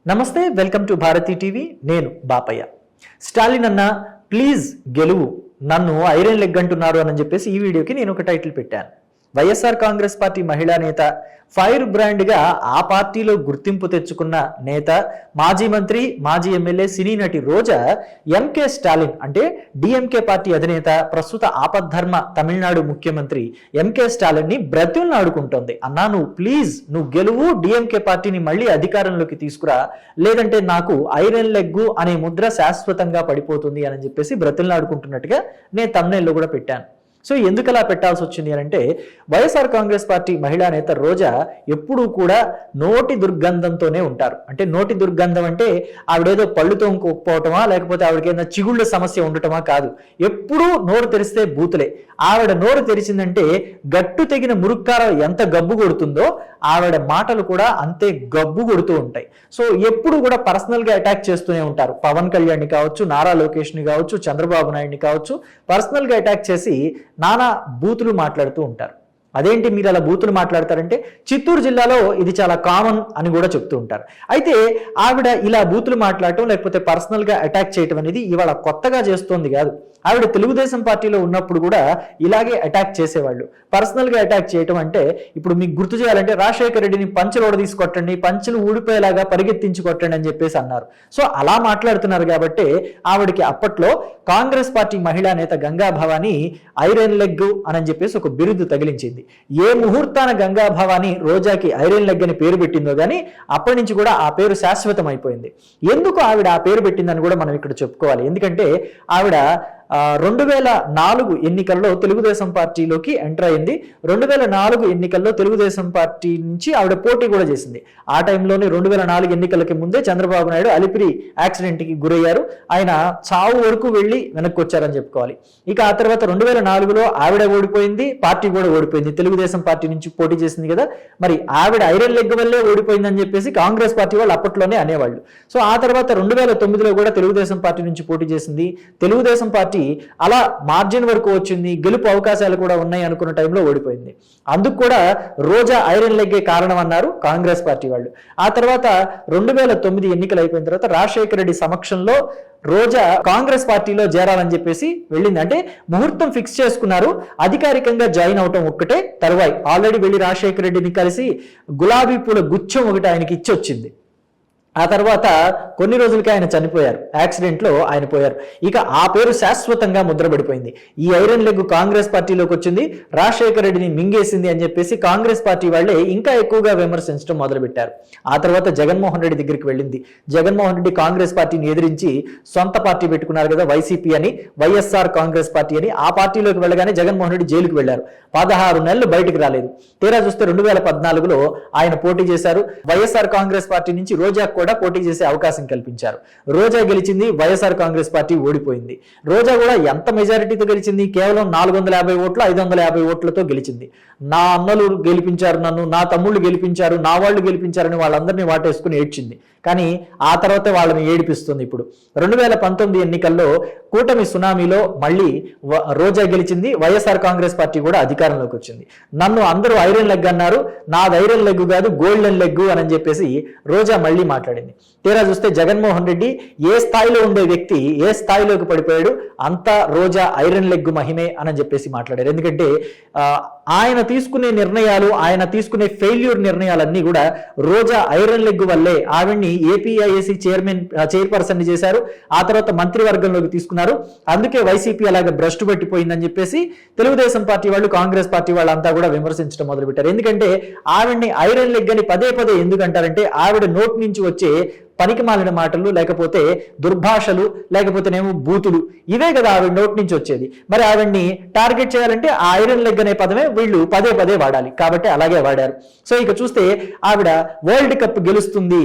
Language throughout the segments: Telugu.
నమస్తే, వెల్కమ్ టు భారతీ టీవీ. నేను బాపయ్య. స్టాలిన్ అన్న ప్లీజ్ గెలువు, నన్ను ఐరన్ లెగ్ అంటున్నారు అని చెప్పేసి ఈ వీడియోకి నేను ఒక టైటిల్ పెట్టాను. వైఎస్ఆర్ కాంగ్రెస్ పార్టీ మహిళా నేత, ఫైర్ బ్రాండ్గా ఆ పార్టీలో గుర్తింపు తెచ్చుకున్న నేత, మాజీ మంత్రి, మాజీ ఎమ్మెల్యే, సినీ నటి రోజా ఎంకే స్టాలిన్ అంటే డిఎంకే పార్టీ అధినేత, ప్రస్తుత ఆపద్ధర్మ తమిళనాడు ముఖ్యమంత్రి ఎంకే స్టాలిన్ ని బ్రతుల్ని ఆడుకుంటోంది. అన్నా నువ్వు ప్లీజ్ నువ్వు గెలువు, డిఎంకే పార్టీని మళ్ళీ అధికారంలోకి తీసుకురా, లేదంటే నాకు ఐరన్ లెగ్గు అనే ముద్ర శాశ్వతంగా పడిపోతుంది అని చెప్పేసి బ్రతుల్ని ఆడుకుంటున్నట్టుగా నేను థంబ్నెయిల్లో కూడా పెట్టాను. సో ఎందుకు అలా పెట్టాల్సి వచ్చింది అంటే, వైఎస్ఆర్ కాంగ్రెస్ పార్టీ మహిళా నేత రోజా ఎప్పుడూ కూడా నోటి దుర్గంధంతోనే ఉంటారు. అంటే నోటి దుర్గంధం అంటే ఆవిడేదో పళ్ళు తోముకోకపోవటమా, లేకపోతే ఆవిడకేదైనా చిగుళ్ళ సమస్య ఉండటమా కాదు. ఎప్పుడూ నోరు తెరిస్తే బూతులే. ఆవిడ నోరు తెరిచిందంటే గట్టు తెగిన మురుక్కారం ఎంత గబ్బు కొడుతుందో ఆవిడ మాటలు కూడా అంతే గబ్బు కొడుతూ ఉంటాయి. సో ఎప్పుడు కూడా పర్సనల్ గా అటాక్ చేస్తూనే ఉంటారు. పవన్ కళ్యాణ్ని కావచ్చు, నారా లోకేష్ని కావచ్చు, చంద్రబాబు నాయుడిని కావచ్చు, పర్సనల్ గా అటాక్ చేసి నానా బూతులు మాట్లాడుతూ ఉంటారు. అదేంటి మీరు అలా బూతులు మాట్లాడతారంటే, చిత్తూరు జిల్లాలో ఇది చాలా కామన్ అని కూడా చెప్తూ ఉంటారు. అయితే ఆవిడ ఇలా బూతులు మాట్లాడటం, లేకపోతే పర్సనల్ గా అటాక్ చేయటం అనేది ఇవాళ కొత్తగా చేస్తోంది కాదు. ఆవిడ తెలుగుదేశం పార్టీలో ఉన్నప్పుడు కూడా ఇలాగే అటాక్ చేసేవాళ్ళు. పర్సనల్ గా అటాక్ చేయటం అంటే, ఇప్పుడు మీకు గుర్తు చేయాలంటే, రాజశేఖర రెడ్డిని పంచెలు తీసుకొట్టండి, పంచెలు ఊడిపోయేలాగా పరిగెత్తించి కొట్టండి అని చెప్పేసి అన్నారు. సో అలా మాట్లాడుతున్నారు కాబట్టి ఆవిడకి అప్పట్లో కాంగ్రెస్ పార్టీ మహిళా నేత గంగా భవాని ఐరన్ లెగ్ అని చెప్పేసి ఒక బిరుదు తగిలించింది. ఏ ముహూర్తాన గంగా భవాని రోజాకి ఐరన్ లెగ్ అని పేరు పెట్టిందో గానీ అప్పటి నుంచి కూడా ఆ పేరు శాశ్వతం అయిపోయింది. ఎందుకు ఆవిడ ఆ పేరు పెట్టిందని కూడా మనం ఇక్కడ చెప్పుకోవాలి. ఎందుకంటే ఆవిడ 2004 ఎన్నికల్లో తెలుగుదేశం పార్టీలోకి ఎంటర్ అయింది. 2004 ఎన్నికల్లో తెలుగుదేశం పార్టీ నుంచి ఆవిడ పోటీ కూడా చేసింది. ఆ టైంలోనే 2004 ఎన్నికలకి ముందే చంద్రబాబు నాయుడు అలిపిరి యాక్సిడెంట్కి గురయ్యారు. ఆయన చావు వరకు వెళ్ళి వెనక్కి వచ్చారని చెప్పుకోవాలి. ఇక ఆ తర్వాత 2004లో ఆవిడ ఓడిపోయింది, పార్టీ కూడా ఓడిపోయింది. తెలుగుదేశం పార్టీ నుంచి పోటీ చేసింది కదా, మరి ఆవిడ ఐరన్ లెగ్ వల్లే ఓడిపోయిందని చెప్పేసి కాంగ్రెస్ పార్టీ వాళ్ళు అప్పట్లోనే అనేవాళ్ళు. సో ఆ తర్వాత 2009లో కూడా తెలుగుదేశం పార్టీ నుంచి పోటీ చేసింది. తెలుగుదేశం పార్టీ అలా మార్జిన్ వరకు వచ్చింది, గెలుపు అవకాశాలు కూడా ఉన్నాయి అనుకున్న టైంలో ఓడిపోయింది. అందుకు కూడా రోజా ఐరన్ లెగ్గే కారణం అన్నారు కాంగ్రెస్ పార్టీ వాళ్ళు. ఆ తర్వాత 2009 ఎన్నికలు అయిపోయిన తర్వాత రాజశేఖర రెడ్డి సమక్షంలో రోజా కాంగ్రెస్ పార్టీలో చేరాలని చెప్పేసి వెళ్ళింది. అంటే ముహూర్తం ఫిక్స్ చేసుకున్నారు, అధికారికంగా జాయిన్ అవటం ఒక్కటే తరువాయి. ఆల్రెడీ వెళ్ళి రాజశేఖర రెడ్డిని కలిసి గులాబీ పూల గుచ్చం ఒకటి ఆయనకి ఇచ్చి వచ్చింది. ఆ తర్వాత కొన్ని రోజులకి ఆయన చనిపోయారు, యాక్సిడెంట్ లో ఆయన పోయారు. ఇక ఆ పేరు శాశ్వతంగా ముద్రపడిపోయింది. ఈ ఐరన్ లెగ్ కాంగ్రెస్ పార్టీలోకి వచ్చింది, రాజశేఖర రెడ్డిని మింగేసింది అని చెప్పేసి కాంగ్రెస్ పార్టీ వాళ్ళే ఇంకా ఎక్కువగా విమర్శించడం మొదలుపెట్టారు. ఆ తర్వాత జగన్మోహన్ రెడ్డి దగ్గరికి వెళ్ళింది. జగన్మోహన్ రెడ్డి కాంగ్రెస్ పార్టీని ఎదిరించి సొంత పార్టీ పెట్టుకున్నారు కదా, వైసీపీ అని, వైఎస్ఆర్ కాంగ్రెస్ పార్టీ అని. ఆ పార్టీలోకి వెళ్ళగానే జగన్మోహన్ రెడ్డి జైలుకి వెళ్లారు. 16 నెలలు బయటకు రాలేదు. తీరా చూస్తే 2014లో ఆయన పోటీ చేశారు. వైఎస్ఆర్ కాంగ్రెస్ పార్టీ నుంచి రోజా కూడా పోటీ చేసే అవకాశం కల్పించారు. రోజా గెలిచింది, వైఎస్ఆర్ కాంగ్రెస్ పార్టీ ఓడిపోయింది. రోజా కూడా ఎంత మెజారిటీతో గెలిచింది? కేవలం 450 ఓట్లు, 550 ఓట్లతో గెలిచింది. నా అన్నలు గెలిపించారు నన్ను, నా తమ్ముళ్ళు గెలిపించారు, నా వాళ్ళు గెలిపించారని వాళ్ళందరినీ వాటేసుకుని ఏడ్చింది. కానీ ఆ తర్వాత వాళ్ళని ఏడిపిస్తుంది. ఇప్పుడు 2019 ఎన్నికల్లో కూటమి సునామీలో మళ్ళీ రోజా గెలిచింది, వైఎస్ఆర్ కాంగ్రెస్ పార్టీ కూడా అధికారంలోకి వచ్చింది. నన్ను అందరూ ఐరన్ లెగ్ అన్నారు, నాది ఐరన్ లెగ్ కాదు గోల్డెన్ లెగ్ అని చెప్పేసి రోజా మళ్ళీ మాట్లాడింది. తీరా చూస్తే జగన్మోహన్ రెడ్డి ఏ స్థాయిలో ఉండే వ్యక్తి ఏ స్థాయిలోకి పడిపోయాడు, అంతా రోజా ఐరన్ లెగ్ మహిమే అని చెప్పేసి మాట్లాడారు. ఎందుకంటే ఆయన తీసుకునే నిర్ణయాలు, ఆయన తీసుకునే ఫెయిల్యూర్ నిర్ణయాలన్నీ కూడా రోజా ఐరన్ లెగ్ వల్లే. ఆవిడ్ని ఏపీఐఏసీ చైర్పర్సన్ చేశారు, ఆ తర్వాత మంత్రివర్గంలోకి తీసుకున్నారు. అందుకే వైసీపీ అలాగే భ్రష్టు పట్టిపోయిందని చెప్పేసి తెలుగుదేశం పార్టీ వాళ్ళు, కాంగ్రెస్ పార్టీ వాళ్ళంతా కూడా విమర్శించడం మొదలుపెట్టారు. ఎందుకంటే ఆవిడ్ని ఐరన్ లెగ్ అని పదే పదే ఎందుకంటారంటే, ఆవిడ నోటి నుంచి వచ్చే పనికి మాలిన మాటలు, లేకపోతే దుర్భాషలు, లేకపోతేనేమో బూతులు, ఇవే కదా ఆవిడ నోటి నుంచి వచ్చేది. మరి ఆవిడ్ని టార్గెట్ చేయాలంటే ఆ ఐరన్ లెగ్ అనే పదమే వీళ్ళు పదే పదే వాడాలి, కాబట్టి అలాగే వాడారు. సో ఇక చూస్తే ఆవిడ వరల్డ్ కప్ గెలుస్తుంది,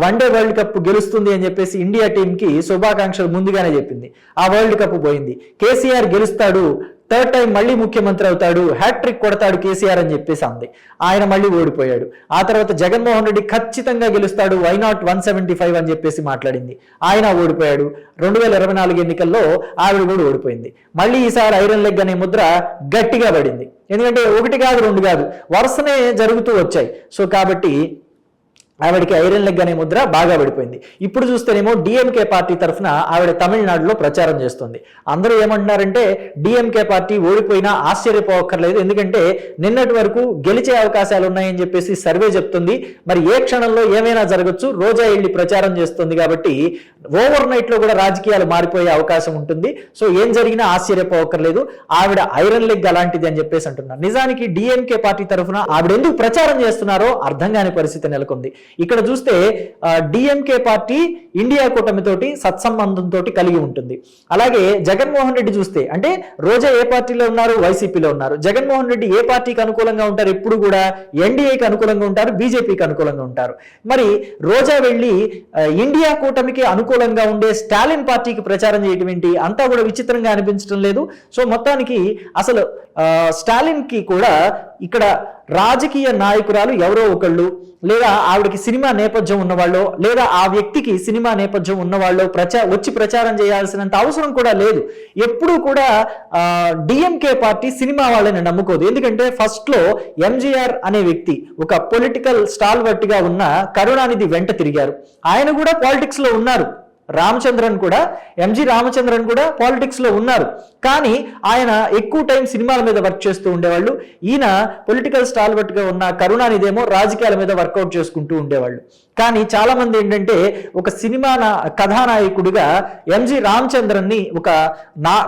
వన్డే వరల్డ్ కప్ గెలుస్తుంది అని చెప్పేసి ఇండియా టీంకి శుభాకాంక్షలు ముందుగానే చెప్పింది. ఆ వరల్డ్ కప్ పోయింది. కేసీఆర్ గెలుస్తాడు, 3rd టైం మళ్ళీ ముఖ్యమంత్రి అవుతాడు, హ్యాట్రిక్ కొడతాడు కేసీఆర్ అని చెప్పేసి అంది. ఆయన మళ్ళీ ఓడిపోయాడు. ఆ తర్వాత జగన్మోహన్ రెడ్డి ఖచ్చితంగా గెలుస్తాడు, వై నాట్ 175 అని చెప్పేసి మాట్లాడింది. ఆయన ఓడిపోయాడు. 2024 ఎన్నికల్లో ఆవిడ కూడా ఓడిపోయింది. మళ్ళీ ఈసారి ఐరన్ లెగ్ అనే ముద్ర గట్టిగా పడింది. ఎందుకంటే 1 కాదు 2 కాదు, వరుసనే జరుగుతూ వచ్చాయి. సో కాబట్టి ఆవిడకి ఐరన్ లెగ్ అనే ముద్ర బాగా పడిపోయింది. ఇప్పుడు చూస్తేనేమో డిఎంకే పార్టీ తరఫున ఆవిడ తమిళనాడులో ప్రచారం చేస్తుంది. అందరూ ఏమంటున్నారంటే డిఎంకే పార్టీ ఓడిపోయినా ఆశ్చర్యపోవక్కర్లేదు, ఎందుకంటే నిన్నటి వరకు గెలిచే అవకాశాలు ఉన్నాయని చెప్పేసి సర్వే చెప్తుంది. మరి ఏ క్షణంలో ఏమైనా జరగచ్చు, రోజా వెళ్ళి ప్రచారం చేస్తుంది కాబట్టి ఓవర్ నైట్ లో కూడా రాజకీయాలు మారిపోయే అవకాశం ఉంటుంది. సో ఏం జరిగినా ఆశ్చర్యపోవక్కర్లేదు, ఆవిడ ఐరన్ లెగ్ అలాంటిది అని చెప్పేసి అంటున్నారు. నిజానికి డిఎంకే పార్టీ తరఫున ఆవిడ ఎందుకు ప్రచారం చేస్తున్నారో అర్థం కాని పరిస్థితి నెలకొంది. ఇక్కడ చూస్తే డిఎంకే పార్టీ ఇండియా కూటమితోటి సత్సంబంధంతో కలిగి ఉంటుంది. అలాగే జగన్మోహన్ రెడ్డి చూస్తే, అంటే రోజా ఏ పార్టీలో ఉన్నారు, వైసీపీలో ఉన్నారు. జగన్మోహన్ రెడ్డి ఏ పార్టీకి అనుకూలంగా ఉంటారు, ఎప్పుడు కూడా ఎన్డీఏకి అనుకూలంగా ఉంటారు, బీజేపీకి అనుకూలంగా ఉంటారు. మరి రోజా వెళ్ళి ఇండియా కూటమికి అనుకూలంగా ఉండే స్టాలిన్ పార్టీకి ప్రచారం చేయటం ఏంటి, అంతా కూడా విచిత్రంగా అనిపించడం లేదు. సో మొత్తానికి అసలు స్టాలిన్ కి కూడా ఇక్కడ రాజకీయ నాయకురాలు ఎవరో ఒకళ్ళు, లేదా ఆవిడకి సినిమా నేపథ్యం ఉన్నవాళ్ళు, లేదా ఆ వ్యక్తికి సినిమా నేపథ్యం ఉన్నవాళ్ళు వచ్చి ప్రచారం చేయాల్సినంత అవసరం కూడా లేదు. ఎప్పుడూ కూడా డిఎంకే పార్టీ సినిమా వాళ్ళని నమ్ముకోదు. ఎందుకంటే ఫస్ట్ లో ఎంజీఆర్ అనే వ్యక్తి ఒక పొలిటికల్ స్టాల్వర్ట్ గా ఉన్న కరుణానిధి వెంట తిరిగారు. ఆయన కూడా పాలిటిక్స్ లో ఉన్నారు. ఎంజి రామచంద్రన్ కూడా పాలిటిక్స్ లో ఉన్నారు. కానీ ఆయన ఎక్కువ టైం సినిమాల మీద వర్క్ చేస్తూ ఉండేవాళ్ళు. ఈయన పొలిటికల్ స్టాల్వర్ట్ గా ఉన్న కరుణానిదేమో రాజకీయాల మీద వర్కౌట్ చేసుకుంటూ ఉండేవాళ్ళు. కానీ చాలా మంది ఏంటంటే ఒక సినిమా కథానాయకుడిగా ఎంజి రామచంద్రన్ ని ఒక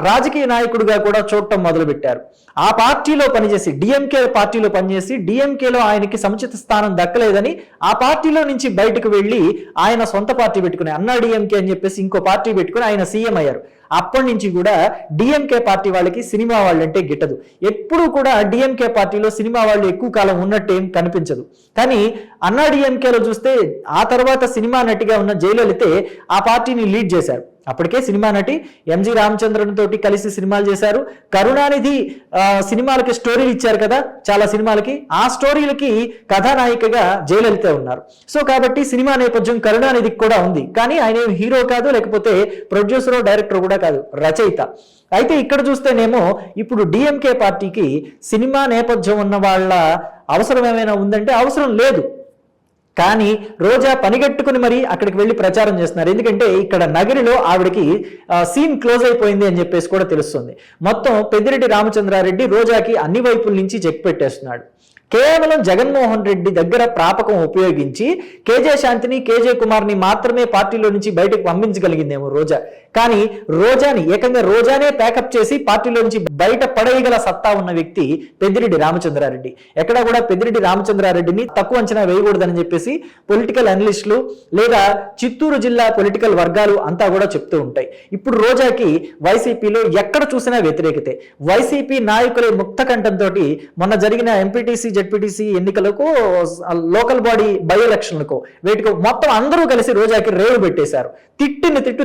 రాజకీయ నాయకుడిగా కూడా చూడటం మొదలు పెట్టారు. ఆ పార్టీలో పనిచేసి, డిఎంకే పార్టీలో పనిచేసి, డిఎంకేలో ఆయనకి సముచిత స్థానం దక్కలేదని ఆ పార్టీలో నుంచి బయటకు వెళ్ళి ఆయన సొంత పార్టీ పెట్టుకుని అన్నా డిఎంకే అని చెప్పేసి ఇంకో పార్టీ పెట్టుకుని ఆయన సీఎం అయ్యారు. అప్పటి నుంచి కూడా డిఎంకే పార్టీ వాళ్ళకి సినిమా వాళ్ళంటే గిట్టదు. ఎప్పుడూ కూడా డిఎంకే పార్టీలో సినిమా వాళ్ళు ఎక్కువ కాలం ఉన్నట్టేం కనిపించదు. కానీ అన్నా డిఎంకేలో చూస్తే ఆ తర్వాత సినిమా నటిగా ఉన్న జయలలితే ఆ పార్టీని లీడ్ చేశారు. అప్పటికే సినిమా నటి ఎంజి రామచంద్రన్ తోటి కలిసి సినిమాలు చేశారు. కరుణానిధి సినిమాలకి స్టోరీలు ఇచ్చారు కదా, చాలా సినిమాలకి. ఆ స్టోరీలకి కథానాయికగా జయలలిత ఉన్నారు. సో కాబట్టి సినిమా నేపథ్యం కరుణానిధికి కూడా ఉంది. కానీ ఆయన హీరో కాదు, లేకపోతే ప్రొడ్యూసర్ డైరెక్టర్ కూడా కాదు, రచయిత. అయితే ఇక్కడ చూస్తేనేమో ఇప్పుడు డిఎంకే పార్టీకి సినిమా నేపథ్యం ఉన్న వాళ్ళ అవసరం ఏమైనా ఉందంటే అవసరం లేదు. కానీ రోజా పనిగట్టుకుని మరి అక్కడికి వెళ్ళి ప్రచారం చేస్తున్నారు. ఎందుకంటే ఇక్కడ నగరిలో ఆవిడకి సీన్ క్లోజ్ అయిపోయింది అని చెప్పేసి కూడా తెలుస్తుంది. మొత్తం పెద్దిరెడ్డి రామచంద్రారెడ్డి రోజాకి అన్ని వైపుల నుంచి చెక్ పెట్టేస్తున్నాడు. కేవలం జగన్మోహన్ రెడ్డి దగ్గర ప్రాపకం ఉపయోగించి కేజే శాంతిని, కేజే కుమార్ని మాత్రమే పార్టీలో నుంచి బయటకు పంపించగలిగిందేమో రోజా. కానీ ఏకంగా రోజానే ప్యాకప్ చేసి పార్టీలో నుంచి బయట పడేయగల సత్తా ఉన్న వ్యక్తి పెద్దిరెడ్డి రామచంద్రారెడ్డి. ఎక్కడా కూడా పెద్దిరెడ్డి రామచంద్రారెడ్డిని తక్కువ అంచనా వేయకూడదని చెప్పేసి పొలిటికల్ అనలిస్టులు లేదా చిత్తూరు జిల్లా పొలిటికల్ వర్గాలు అంతా కూడా చెప్తూ ఉంటాయి. ఇప్పుడు రోజాకి వైసీపీలో ఎక్కడ చూసినా వ్యతిరేకతే. వైసీపీ నాయకుల ముక్త కంఠంతో మొన్న జరిగిన ఎంపీటీసీ, జెడ్పీటీసీ ఎన్నికలకు, లోకల్ బాడీ బై ఎలక్షన్లకు, వీటికి మొత్తం అందరూ కలిసి రోజాకి రేవు పెట్టేశారు.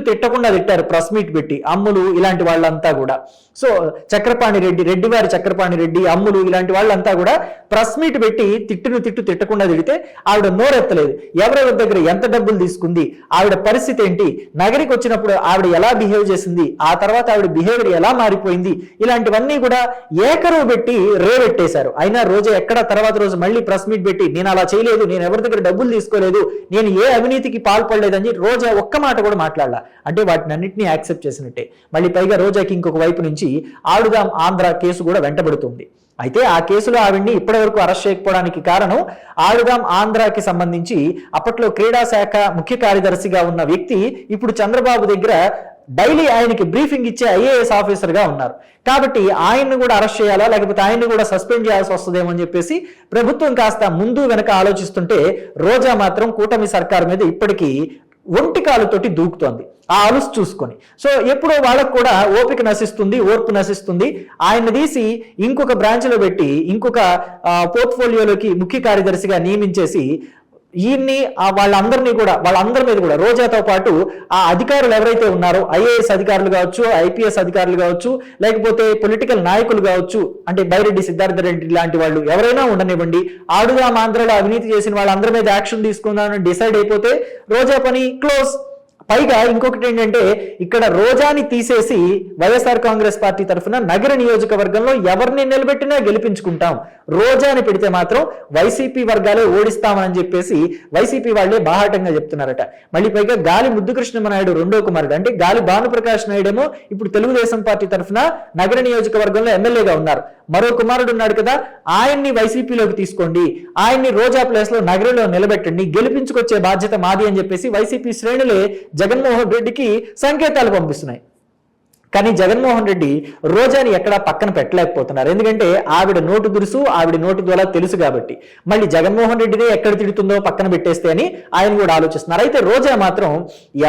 తిట్టకుండా తిట్టారు ప్రెస్ మీట్ పెట్టి, అమ్ములు ఇలాంటి వాళ్ళంతా కూడా. సో రెడ్డివారి చక్రపాణి రెడ్డి, అమ్ములు ఇలాంటి వాళ్ళంతా కూడా ప్రెస్ మీట్ పెట్టి తిట్టకుండా తిడితే ఆవిడ నోరెత్తలేదు. ఎవరెవరి దగ్గర ఎంత డబ్బులు తీసుకుంది, ఆవిడ పరిస్థితి ఏంటి, నగరికి వచ్చినప్పుడు ఆవిడ ఎలా బిహేవ్ చేసింది, ఆ తర్వాత ఆవిడ బిహేవియర్ ఎలా మారిపోయింది, ఇలాంటివన్నీ కూడా ఏకరువు పెట్టి రేవెట్టేశారు. అయినా రోజా ఎక్కడ తర్వాత రోజు మళ్ళీ ప్రెస్ మీట్ పెట్టి నేను అలా చేయలేదు, నేను ఎవరి దగ్గర డబ్బులు తీసుకోలేదు, నేను ఏ అవినీతికి పాల్పడలేదని రోజా ఒక్క మాట కూడా మాట్లాడాల. అంటే వాటిని అన్నింటినీ యాక్సెప్ట్ చేసినట్టే. మళ్ళీ పైగా రోజాకి ఇంకొక వైపు నుంచి ఆడుదాం ఆంధ్ర కేసు కూడా వెంటబడుతుంది. అయితే ఆ కేసులో ఆవిడ్ని ఇప్పటి వరకు అరెస్ట్ చేయకపోవడానికి కారణం, ఆడుదాం ఆంధ్రాకి సంబంధించి అప్పట్లో క్రీడా శాఖ ముఖ్య కార్యదర్శిగా ఉన్న వ్యక్తి ఇప్పుడు చంద్రబాబు దగ్గర డైలీ ఆయనకి బ్రీఫింగ్ ఇచ్చే ఐఏఎస్ ఆఫీసర్ గా ఉన్నారు. కాబట్టి ఆయన్ని కూడా అరెస్ట్ చేయాలా, లేకపోతే ఆయన్ని కూడా సస్పెండ్ చేయాల్సి వస్తుందేమో అని చెప్పేసి ప్రభుత్వం కాస్త ముందు వెనక ఆలోచిస్తుంటే, రోజా మాత్రం కూటమి సర్కారు మీద ఇప్పటికీ ఒంటి కాలుతోటి దూకుతోంది ఆ అలుసు చూసుకొని. సో ఎప్పుడో వాళ్ళకు కూడా ఓపిక నశిస్తుంది, ఓర్పు నశిస్తుంది. ఆయన్ని తీసి ఇంకొక బ్రాంచ్లో పెట్టి ఇంకొక పోర్ట్ఫోలియోలోకి ముఖ్య కార్యదర్శిగా నియమించేసి ఈయన్ని వాళ్ళందరి మీద కూడా రోజాతో పాటు ఆ అధికారులు ఎవరైతే ఉన్నారో, ఐఏఎస్ అధికారులు కావచ్చు, ఐపీఎస్ అధికారులు కావచ్చు, లేకపోతే పొలిటికల్ నాయకులు కావచ్చు, అంటే బైరెడ్డి సిద్ధార్థ రెడ్డి లాంటి వాళ్ళు ఎవరైనా ఉండనివ్వండి, ఆడుదాం ఆంధ్రలో అవినీతి చేసిన వాళ్ళందరి మీద యాక్షన్ తీసుకుందామని డిసైడ్ అయిపోతే రోజా పని క్లోజ్. పైగా ఇంకొకటి ఏంటంటే ఇక్కడ రోజాని తీసేసి వైఎస్ఆర్ కాంగ్రెస్ పార్టీ తరఫున నగర నియోజకవర్గంలో ఎవరిని నిలబెట్టినా గెలిపించుకుంటాం, రోజాని పెడితే మాత్రం వైసీపీ వర్గాలే ఓడిస్తామని చెప్పేసి వైసీపీ వాళ్లే బాహాటంగా చెప్తున్నారట. మళ్ళీ పైగా గాలి ముద్దుకృష్ణమనాయుడు రెండో కుమారుడు అంటే గాలి భానుప్రకాష్ నాయుడు ఏమో ఇప్పుడు తెలుగుదేశం పార్టీ తరఫున నగర నియోజకవర్గంలో ఎమ్మెల్యేగా ఉన్నారు. మరో కుమారుడు ఉన్నాడు కదా, ఆయన్ని వైసీపీలోకి తీసుకోండి, ఆయన్ని రోజా ప్లేస్ లో నగరంలో నిలబెట్టండి, గెలిపించుకొచ్చే బాధ్యత మాది అని చెప్పేసి వైసీపీ శ్రేణులే జగన్మోహన్ రెడ్డికి సంకేతాలు పంపిస్తున్నాయి. కానీ జగన్మోహన్ రెడ్డి రోజాని ఎక్కడా పక్కన పెట్టలేకపోతున్నారు. ఎందుకంటే ఆవిడ నోటు దురుసు, ఆవిడ నోటి ద్వారా తెలుసు కాబట్టి. మళ్ళీ జగన్మోహన్ రెడ్డినే ఎక్కడ తిడుతుందో పక్కన పెట్టేస్తే అని ఆయన కూడా ఆలోచిస్తున్నారు. అయితే రోజా మాత్రం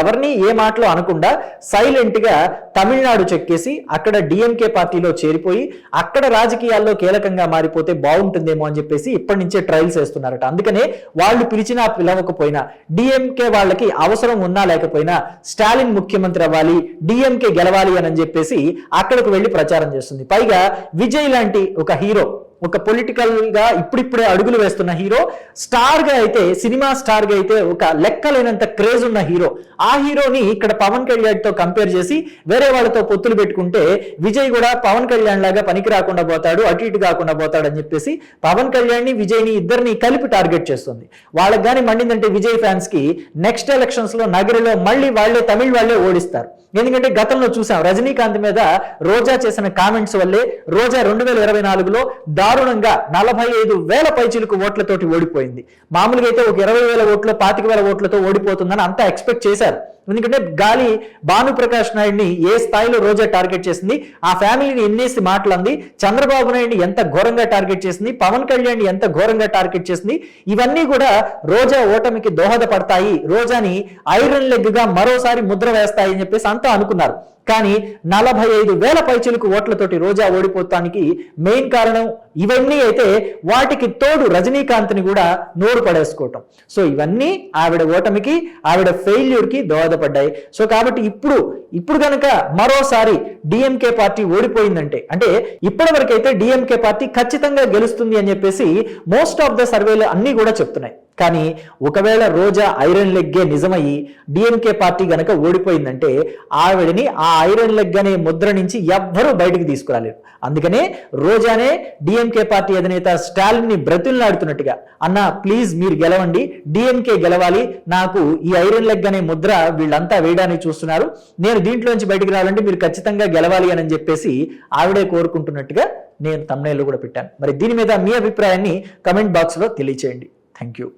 ఎవరిని ఏ మాటలో అనకుండా సైలెంట్ గా తమిళనాడు చెక్కేసి అక్కడ డిఎంకే పార్టీలో చేరిపోయి అక్కడ రాజకీయాల్లో కీలకంగా మారిపోతే బాగుంటుందేమో అని చెప్పేసి ఇప్పటి నుంచే ట్రయల్స్ వేస్తున్నారట. అందుకనే వాళ్ళు పిలిచినా పిలవకపోయినా, డిఎంకే వాళ్ళకి అవసరం ఉన్నా లేకపోయినా స్టాలిన్ ముఖ్యమంత్రి అవ్వాలి, డిఎంకే గెలవాలి అని చెప్పేసి అక్కడికి వెళ్లి ప్రచారం చేస్తుంది. పైగా విజయ్ లాంటి ఒక హీరో, ఒక పొలిటికల్ గా ఇప్పుడిప్పుడే అడుగులు వేస్తున్న హీరో, స్టార్ గా అయితే సినిమా స్టార్ గా అయితే ఒక లెక్కలేనంత క్రేజ్ ఉన్న హీరో, ఆ హీరోని ఇక్కడ పవన్ కళ్యాణ్ తో కంపేర్ చేసి వేరే వాళ్ళతో పొత్తులు పెట్టుకుంటే విజయ్ కూడా పవన్ కళ్యాణ్ లాగా పనికి రాకుండా పోతాడు, అటు ఇటు కాకుండా పోతాడు అని చెప్పేసి పవన్ కళ్యాణ్ ని విజయ్ ని ఇద్దరిని కలిపి టార్గెట్ చేస్తుంది. వాళ్ళకి కానీ మండిందంటే విజయ్ ఫ్యాన్స్ కి నెక్స్ట్ ఎలక్షన్స్ లో నగరిలో మళ్ళీ వాళ్లే తమిళ వాళ్లే ఓడిస్తారు. ఎందుకంటే గతంలో చూసాం రజనీకాంత్ మీద రోజా చేసిన కామెంట్స్ వల్లే రోజా 2024లో దారుణంగా 45,000 పైచిలకు ఓట్లతోటి ఓడిపోయింది. మామూలుగా అయితే ఒక 20,000 ఓట్లు 25,000 ఓట్లతో ఓడిపోతుందని అంతా ఎక్స్పెక్ట్ చేశారు. ఎందుకంటే గాలి భానుప్రకాష్ నాయుడిని ఏ స్థాయిలో రోజా టార్గెట్ చేసింది, ఆ ఫ్యామిలీని ఎన్నేసి మాటలంది, చంద్రబాబు నాయుడిని ఎంత ఘోరంగా టార్గెట్ చేసింది, పవన్ కళ్యాణ్ ఎంత ఘోరంగా టార్గెట్ చేసింది, ఇవన్నీ కూడా రోజా ఓటమికి దోహదపడతాయి, రోజాని ఐరన్ లెగ్ గా మరోసారి ముద్ర వేస్తాయి అని చెప్పేసి అంతా అనుకున్నారు. కానీ 45,000 పైచిలకు ఓట్లతోటి రోజా ఓడిపోతానికి మెయిన్ కారణం ఇవన్నీ అయితే వాటికి తోడు రజనీకాంత్ ని కూడా నోరు పడేసుకోవటం. సో ఇవన్నీ ఆవిడ ఓటమికి, ఆవిడ ఫెయిల్యూర్ కి దోహదపడ్డాయి. సో కాబట్టి ఇప్పుడు కనుక మరోసారి డిఎంకే పార్టీ ఓడిపోయిందంటే, అంటే ఇప్పటి వరకైతే డిఎంకే పార్టీ ఖచ్చితంగా గెలుస్తుంది అని చెప్పేసి మోస్ట్ ఆఫ్ ద సర్వేలు అన్ని కూడా చెప్తున్నాయి. కానీ ఒకవేళ రోజా ఐరన్ లెగ్గే నిజమయ్యి డిఎంకే పార్టీ గనక ఓడిపోయిందంటే ఆవిడని ఆ ఐరన్ లెగ్ అనే ముద్ర నుంచి ఎవ్వరూ బయటికి తీసుకురాలేరు. అందుకనే రోజానే డిఎంకే పార్టీ అధినేత స్టాలిన్ ని బ్రతిలాడుతున్నట్టుగా, అన్న ప్లీజ్ మీరు గెలవండి, డిఎంకే గెలవాలి, నాకు ఈ ఐరన్ లెగ్ అనే ముద్ర వీళ్ళంతా వేయడానికి చూస్తున్నారు, నేను దీంట్లోంచి బయటికి రావాలంటే మీరు ఖచ్చితంగా గెలవాలి అని చెప్పేసి ఆవిడే కోరుకుంటున్నట్టుగా నేను thumbnail లో కూడా పెట్టాను. మరి దీని మీద మీ అభిప్రాయాన్ని కమెంట్ బాక్స్ లో తెలియచేయండి. Thank you.